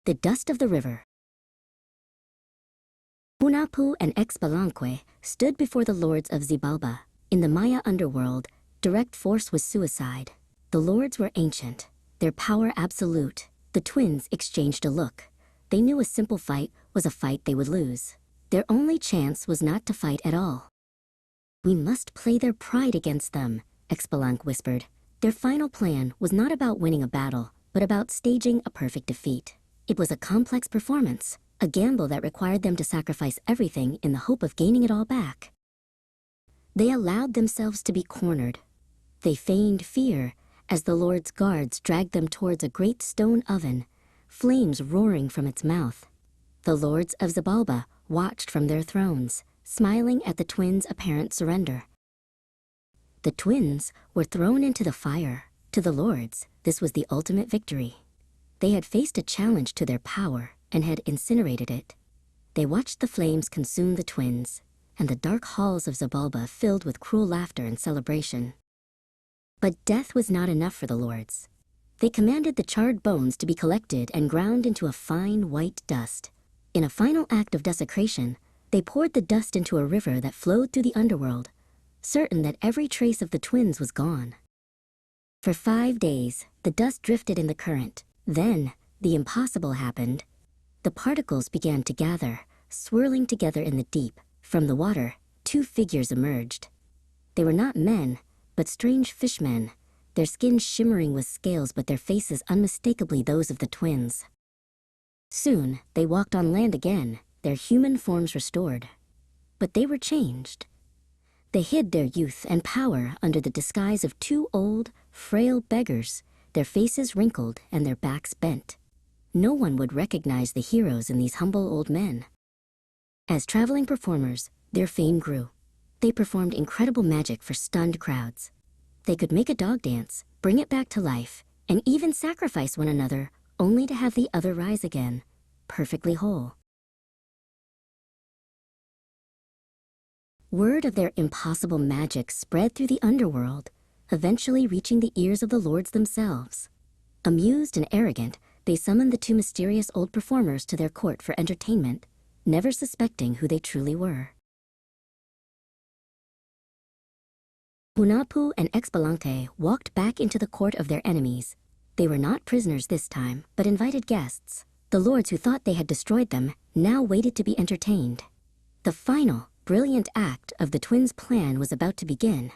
The dust of the river. Hunahpu and Xbalanque stood before the lords of Xibalba. In the Maya underworld, direct force was suicide. The lords were ancient, their power absolute. The twins exchanged a look. They knew a simple fight was a fight they would lose. Their only chance was not to fight at all. We must play their pride against them, Xbalanque whispered. Their final plan was not about winning a battle, but about staging a perfect defeat. It was a complex performance, a gamble that required them to sacrifice everything in the hope of gaining it all back. They allowed themselves to be cornered. They feigned fear as the Lord's guards dragged them towards a great stone oven, flames roaring from its mouth. The lords of Xibalba watched from their thrones, smiling at the twins' apparent surrender. The twins were thrown into the fire. To the lords, this was the ultimate victory. They had faced a challenge to their power and had incinerated it. They watched the flames consume the twins, and the dark halls of Xibalba filled with cruel laughter and celebration. But death was not enough for the lords. They commanded the charred bones to be collected and ground into a fine white dust. In a final act of desecration, they poured the dust into a river that flowed through the underworld, certain that every trace of the twins was gone. For 5 days, the dust drifted in the current. Then, the impossible happened. The particles began to gather, swirling together in the deep. From the water, 2 figures emerged. They were not men, but strange fishmen, their skin shimmering with scales but their faces unmistakably those of the twins. Soon, they walked on land again, their human forms restored. But they were changed. They hid their youth and power under the disguise of 2 old, frail beggars, their faces wrinkled and their backs bent. No one would recognize the heroes in these humble old men. As traveling performers, their fame grew. They performed incredible magic for stunned crowds. They could make a dog dance, bring it back to life, and even sacrifice one another, only to have the other rise again, perfectly whole. Word of their impossible magic spread through the underworld, eventually reaching the ears of the lords themselves. Amused and arrogant, they summoned the 2 mysterious old performers to their court for entertainment, never suspecting who they truly were. Hunahpu and Xbalanque walked back into the court of their enemies. They were not prisoners this time, but invited guests. The lords who thought they had destroyed them now waited to be entertained. The final, brilliant act of the twins' plan was about to begin.